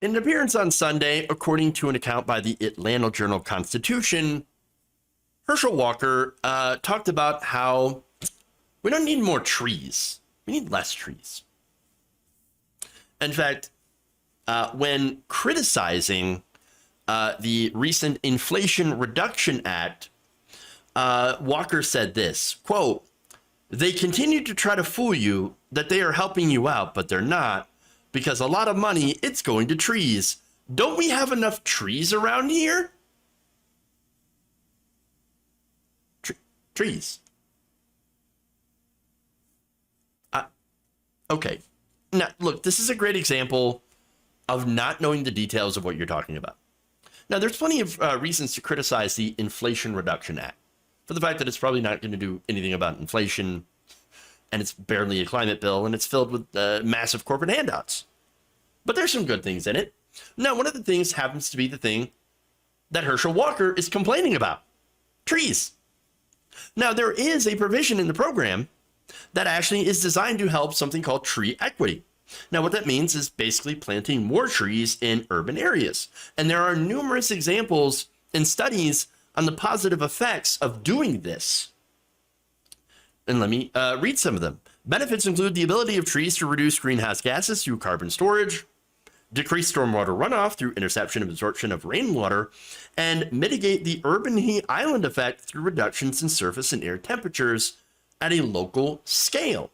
In an appearance on Sunday, according to an account by the Atlanta Journal-Constitution, Herschel Walker talked about how we don't need more trees. We need less trees. In fact, when criticizing the recent Inflation Reduction Act, Walker said this, quote, "They continue to try to fool you that they are helping you out, but they're not, because a lot of money, it's going to trees. Don't we have enough trees around here?" Trees. Okay. Now, look, this is a great example of not knowing the details of what you're talking about. Now, there's plenty of reasons to criticize the Inflation Reduction Act for the fact that it's probably not going to do anything about inflation, and it's barely a climate bill, and it's filled with massive corporate handouts. But there's some good things in it. Now, one of the things happens to be the thing that Herschel Walker is complaining about: trees. Now, there is a provision in the program that actually is designed to help something called tree equity. Now, what that means is basically planting more trees in urban areas. And there are numerous examples and studies on the positive effects of doing this. And let me read some of them. Benefits include the ability of trees to reduce greenhouse gases through carbon storage, decrease stormwater runoff through interception and absorption of rainwater, and mitigate the urban heat island effect through reductions in surface and air temperatures at a local scale.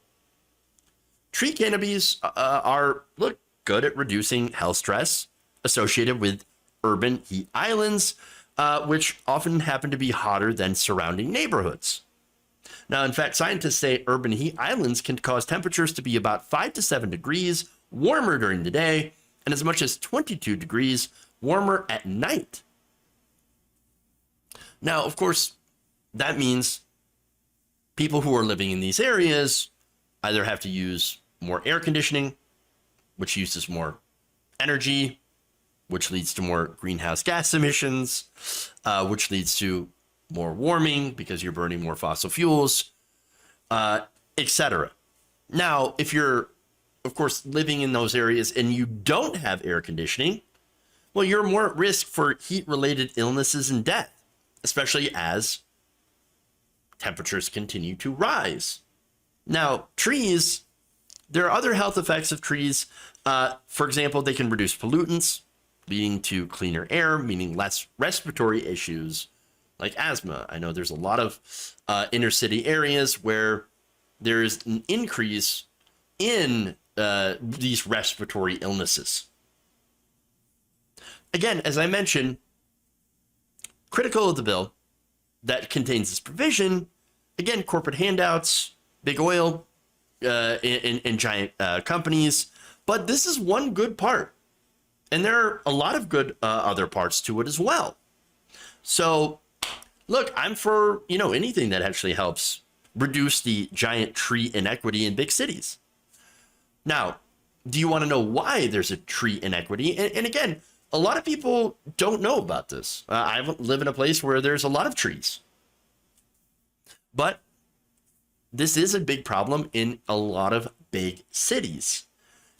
Tree canopies look good at reducing health stress associated with urban heat islands, which often happen to be hotter than surrounding neighborhoods. Now, in fact, scientists say urban heat islands can cause temperatures to be about 5 to 7 degrees warmer during the day and as much as 22 degrees warmer at night. Now, of course, that means people who are living in these areas either have to use more air conditioning, which uses more energy, which leads to more greenhouse gas emissions, which leads to more warming because you're burning more fossil fuels, etc. Now, if you're, of course, living in those areas and you don't have air conditioning, well, you're more at risk for heat-related illnesses and death, especially as temperatures continue to rise. Now, trees, there are other health effects of trees. For example, they can reduce pollutants, leading to cleaner air, meaning less respiratory issues like asthma. I know there's a lot of inner city areas where there is an increase in these respiratory illnesses. Again, as I mentioned, critical of the bill that contains this provision, again, corporate handouts, big oil, and giant companies. But this is one good part. And there are a lot of good other parts to it as well. So, look, I'm for, anything that actually helps reduce the giant tree inequity in big cities. Now, do you want to know why there's a tree inequity? And again, a lot of people don't know about this. I live in a place where there's a lot of trees. But this is a big problem in a lot of big cities.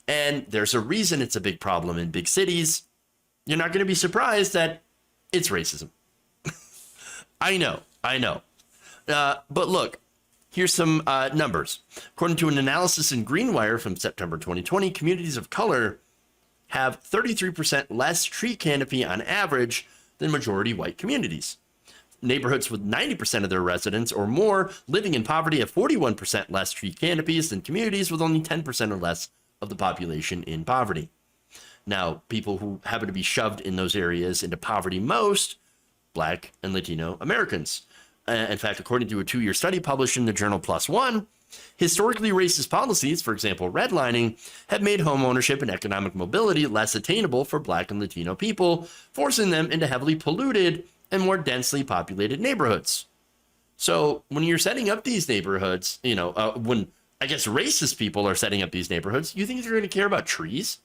And there's a reason it's a big problem in big cities. You're not going to be surprised that it's racism. I know. But look, here's some numbers. According to an analysis in Greenwire from September 2020, communities of color have 33% less tree canopy on average than majority white communities. Neighborhoods with 90% of their residents or more living in poverty have 41% less tree canopies than communities with only 10% or less of the population in poverty. Now, people who happen to be shoved in those areas into poverty most, Black and Latino Americans. In fact, according to a 2-year study published in the journal PLOS ONE, historically racist policies, for example, redlining, have made home ownership and economic mobility less attainable for Black and Latino people, forcing them into heavily polluted and more densely populated neighborhoods. So when you're setting up these neighborhoods, when I guess racist people are setting up these neighborhoods, you think they're going to care about trees?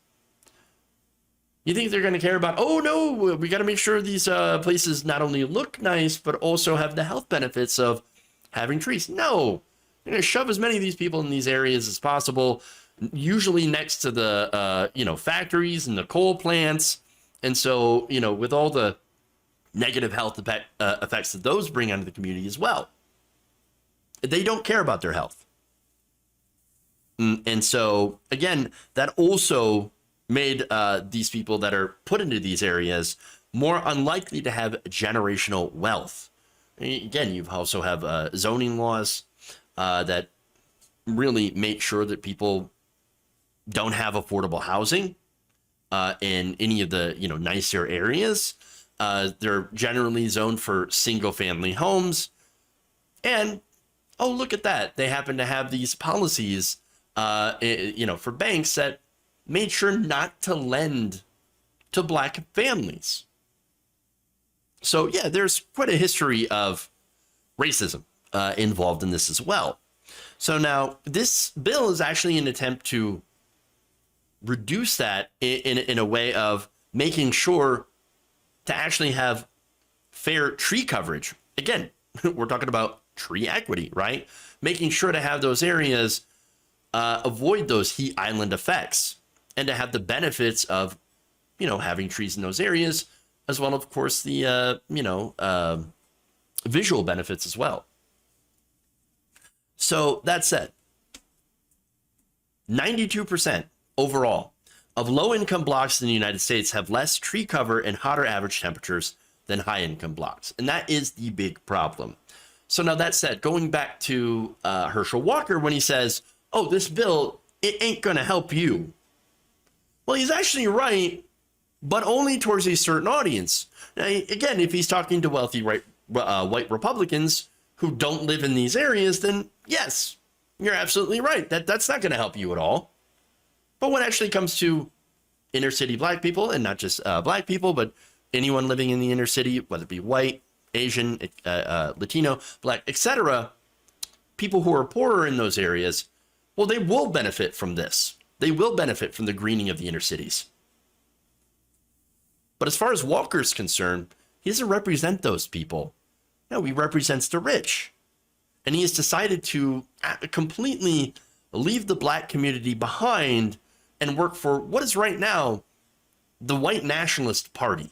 You think they're going to care about, oh no, we got to make sure these places not only look nice, but also have the health benefits of having trees? No, you're going to shove as many of these people in these areas as possible, usually next to the factories and the coal plants. And so, with all the negative health effects that those bring onto the community as well, they don't care about their health. And so, again, that also made these people that are put into these areas more unlikely to have generational wealth. Again, you also have zoning laws that really make sure that people don't have affordable housing in any of the nicer areas. They're generally zoned for single family homes. And oh, look at that, they happen to have these policies for banks that made sure not to lend to black families. So yeah, there's quite a history of racism involved in this as well. So now this bill is actually an attempt to reduce that in a way of making sure to actually have fair tree coverage. Again, we're talking about tree equity, right? Making sure to have those areas avoid those heat island effects and to have the benefits of, having trees in those areas, as well, of course, the, visual benefits as well. So that said, 92% overall of low-income blocks in the United States have less tree cover and hotter average temperatures than high-income blocks. And that is the big problem. So now that said, going back to Herschel Walker, when he says, oh, this bill, it ain't going to help you. Well, he's actually right, but only towards a certain audience. Now, again, if he's talking to wealthy white Republicans who don't live in these areas, then yes, you're absolutely right. That's not going to help you at all. But when it actually comes to inner city black people, and not just black people, but anyone living in the inner city, whether it be white, Asian, Latino, black, etc., people who are poorer in those areas, well, they will benefit from this. They will benefit from the greening of the inner cities. But as far as Walker's concerned, he doesn't represent those people. No, he represents the rich. And he has decided to completely leave the black community behind and work for what is right now the white nationalist party.